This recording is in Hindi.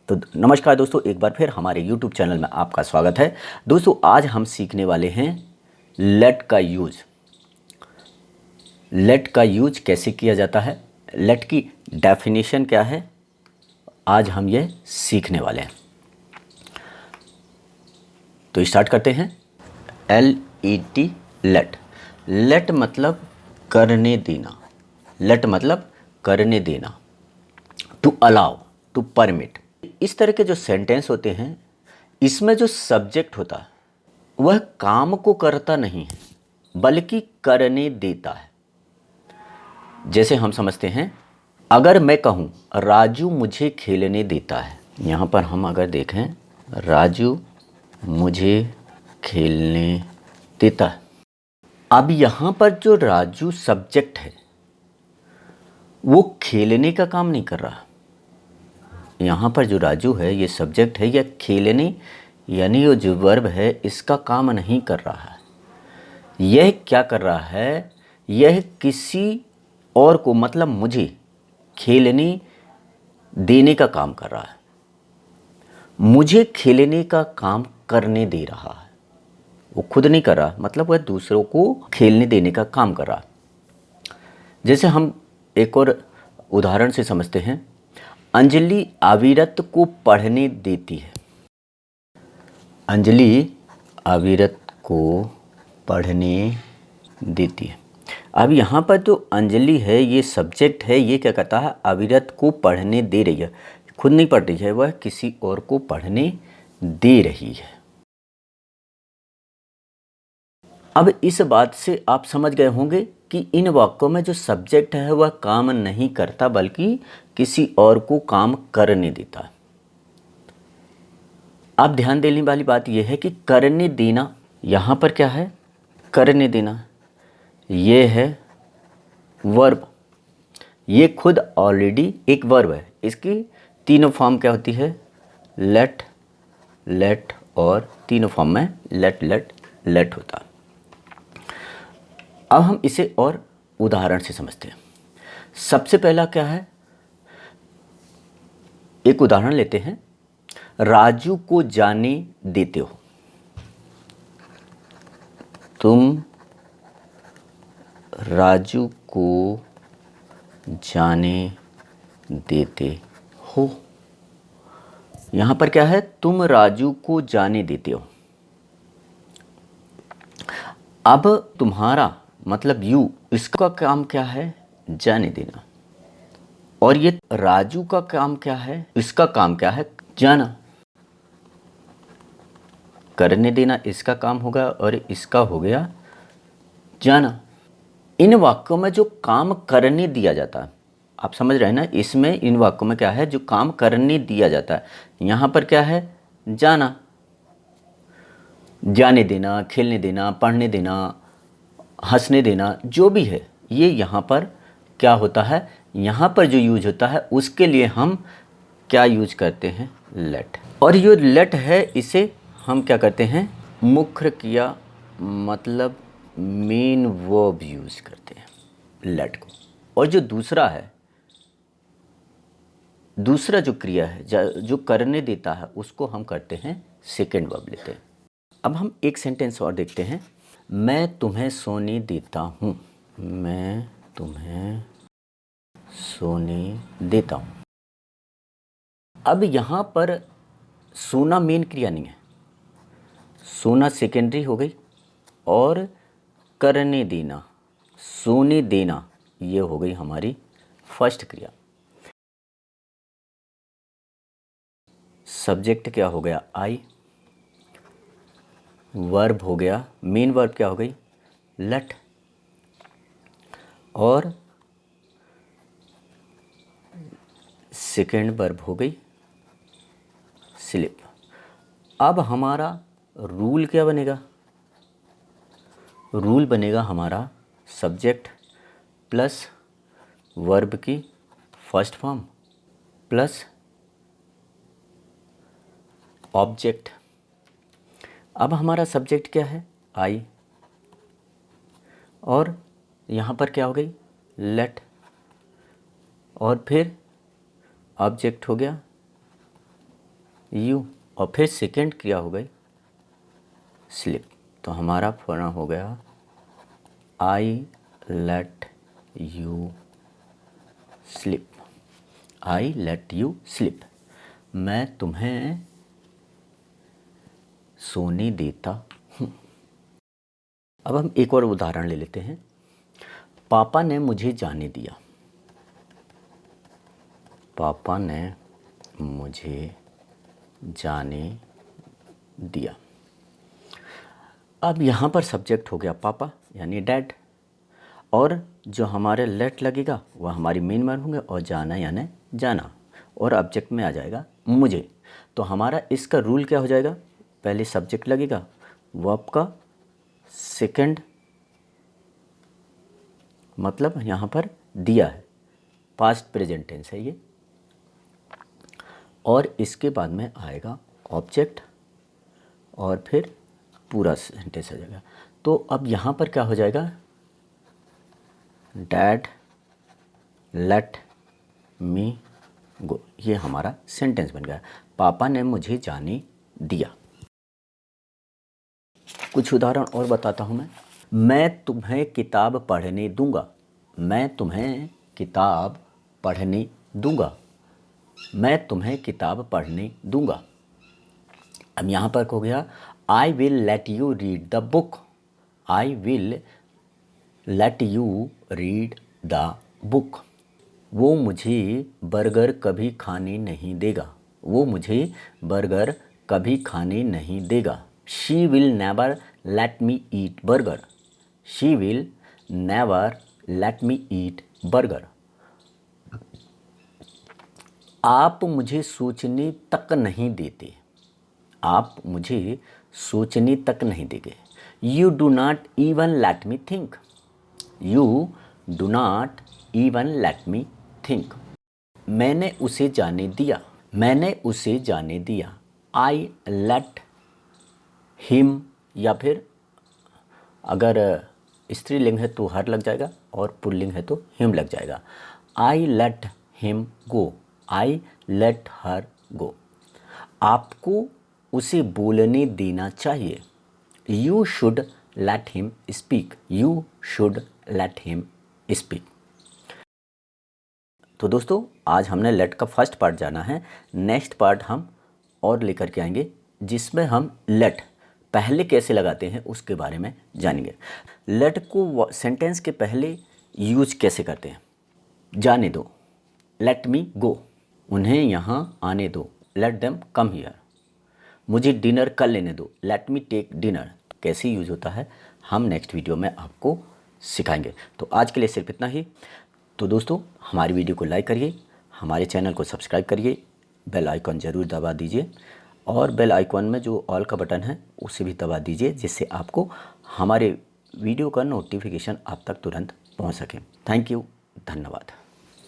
तो नमस्कार दोस्तों, एक बार फिर हमारे YouTube चैनल में आपका स्वागत है। दोस्तों आज हम सीखने वाले हैं लेट का यूज़। लेट का यूज कैसे किया जाता है, लेट की डेफिनेशन क्या है, आज हम ये सीखने वाले हैं। तो स्टार्ट करते हैं। LET late. लेट मतलब करने देना। लेट मतलब करने देना। To allow, to permit. इस तरह के जो सेंटेंस होते हैं, इसमें जो सब्जेक्ट होता है वह काम को करता नहीं है बल्कि करने देता है। जैसे हम समझते हैं, अगर मैं कहूँ राजू मुझे खेलने देता है, यहाँ पर हम अगर देखें राजू मुझे खेलने देता है। अब यहाँ पर जो राजू सब्जेक्ट है वो खेलने का काम नहीं कर रहा। यहाँ पर जो राजू है ये सब्जेक्ट है, या खेलने यानी वो जो वर्ब है इसका काम नहीं कर रहा है। यह क्या कर रहा है, यह किसी और को मतलब मुझे खेलने देने का काम कर रहा है। मुझे खेलने का काम करने दे रहा है, वो खुद नहीं कर रहा, मतलब वह दूसरों को खेलने देने का काम कर रहा है। जैसे हम एक और उदाहरण से समझते हैं, अंजलि अविरत को पढ़ने देती है। अंजलि अविरत को पढ़ने देती है। अब यहाँ पर जो अंजलि है ये सब्जेक्ट है, ये क्या कहता है, अविरत को पढ़ने दे रही है, खुद नहीं पढ़ रही है, वह किसी और को पढ़ने दे रही है। अब इस बात से आप समझ गए होंगे कि इन वाक्यों में जो सब्जेक्ट है वह काम नहीं करता बल्कि किसी और को काम करने देता है। अब ध्यान देने वाली बात यह है कि करने देना, यहाँ पर क्या है, करने देना, ये है वर्ब। ये खुद ऑलरेडी एक वर्ब है। इसकी तीनों फॉर्म क्या होती है, लेट, लेट और तीनों फॉर्म में लेट लेट लेट होता है। अब हम इसे और उदाहरण से समझते हैं। सबसे पहला क्या है, एक उदाहरण लेते हैं, राजू को जाने देते हो। तुम राजू को जाने देते हो। यहाँ पर क्या है, तुम राजू को जाने देते हो। अब तुम्हारा मतलब यू, इसका काम क्या है, जाने देना। और ये राजू का काम क्या है, इसका काम क्या है, जाना। करने देना इसका काम होगा और इसका हो गया जाना। इन वाक्यों में जो काम करने दिया जाता है, आप समझ रहे हैं ना, इसमें इन वाक्यों में क्या है, जो काम करने दिया जाता है, यहाँ पर क्या है, जाना। जाने देना, खेलने देना, पढ़ने देना, हंसने देना, जो भी है, ये यहाँ पर क्या होता है, यहाँ पर जो यूज होता है उसके लिए हम क्या यूज करते हैं, लेट। और ये लेट है इसे हम क्या करते हैं, मुख्य क्रिया मतलब मेन वर्ब यूज करते हैं लेट को। और जो दूसरा है, दूसरा जो क्रिया है जो करने देता है उसको हम करते हैं सेकंड वर्ब लेते हैं। अब हम एक सेंटेंस और देखते हैं, मैं तुम्हें सोने देता हूँ। मैं तुम्हें सोने देता हूँ। अब यहाँ पर सोना मेन क्रिया नहीं है, सोना सेकेंडरी हो गई, और करने देना, सोने देना, ये हो गई हमारी फर्स्ट क्रिया। सब्जेक्ट क्या हो गया, आई। वर्ब हो गया, मेन वर्ब क्या हो गई, लेट। और सेकेंड वर्ब हो गई स्लिप। अब हमारा रूल क्या बनेगा, रूल बनेगा हमारा सब्जेक्ट प्लस वर्ब की फर्स्ट फॉर्म प्लस ऑब्जेक्ट। अब हमारा सब्जेक्ट क्या है, आई, और यहाँ पर क्या हो गई, लेट, और फिर ऑब्जेक्ट हो गया यू, और फिर सेकेंड क्रिया हो गई स्लिप। तो हमारा फॉर्म हो गया I let you slip. I let you slip, मैं तुम्हें सोने देता हूँ। अब हम एक और उदाहरण ले लेते हैं। पापा ने मुझे जाने दिया। पापा ने मुझे जाने दिया। अब यहाँ पर सब्जेक्ट हो गया पापा यानी डैड, और जो हमारे लेट लगेगा वह हमारी मेन वर्ब होंगे, और जाना यानी जाना, और ऑब्जेक्ट में आ जाएगा मुझे। तो हमारा इसका रूल क्या हो जाएगा, पहले सब्जेक्ट लगेगा, वर्ब का सेकंड मतलब यहाँ पर दिया है, पास्ट प्रेजेंट टेंस है ये, और इसके बाद में आएगा ऑब्जेक्ट और फिर पूरा सेंटेंस आ जाएगा। तो अब यहाँ पर क्या हो जाएगा, डैड लेट मी गो, ये हमारा सेंटेंस बन गया। पापा ने मुझे जाने दिया। कुछ उदाहरण और बताता हूँ मैं तुम्हें किताब पढ़ने दूंगा। मैं तुम्हें किताब पढ़ने दूंगा। मैं तुम्हें किताब पढ़ने दूंगा। अब यहाँ पर हो गया I will let you read the book. I will let you read the book. वो मुझे बर्गर कभी खाने नहीं देगा। वो मुझे बर्गर कभी खाने नहीं देगा। She will never let me eat burger. She will never let me eat burger. आप मुझे सोचने तक नहीं देते। आप मुझे सोचने तक नहीं देंगे। You do not even let me think. You do not even let me think. मैंने उसे जाने दिया। मैंने उसे जाने दिया। आई लेट हिम, या फिर अगर स्त्रीलिंग है तो हर लग जाएगा और पुल्लिंग है तो हिम लग जाएगा। I let him go. I let her go. आपको उसे बोलने देना चाहिए। You should let him speak. You should let him speak. तो दोस्तों आज हमने लेट का फर्स्ट पार्ट जाना है। नेक्स्ट पार्ट हम और लेकर के आएंगे जिसमें हम लेट पहले कैसे लगाते हैं उसके बारे में जानेंगे। लेट को सेंटेंस के पहले यूज कैसे करते हैं। जाने दो, लेट मी गो। उन्हें यहाँ आने दो, लेट देम कम हियर। मुझे डिनर कर लेने दो, लेट मी टेक डिनर। कैसे यूज होता है हम नेक्स्ट वीडियो में आपको सिखाएंगे। तो आज के लिए सिर्फ इतना ही। तो दोस्तों हमारी वीडियो को लाइक करिए, हमारे चैनल को सब्सक्राइब करिए, बेल आइकॉन ज़रूर दबा दीजिए, और बेल आइकॉन में जो ऑल का बटन है उसे भी दबा दीजिए जिससे आपको हमारे वीडियो का नोटिफिकेशन आप तक तुरंत पहुंच सके। थैंक यू, धन्यवाद।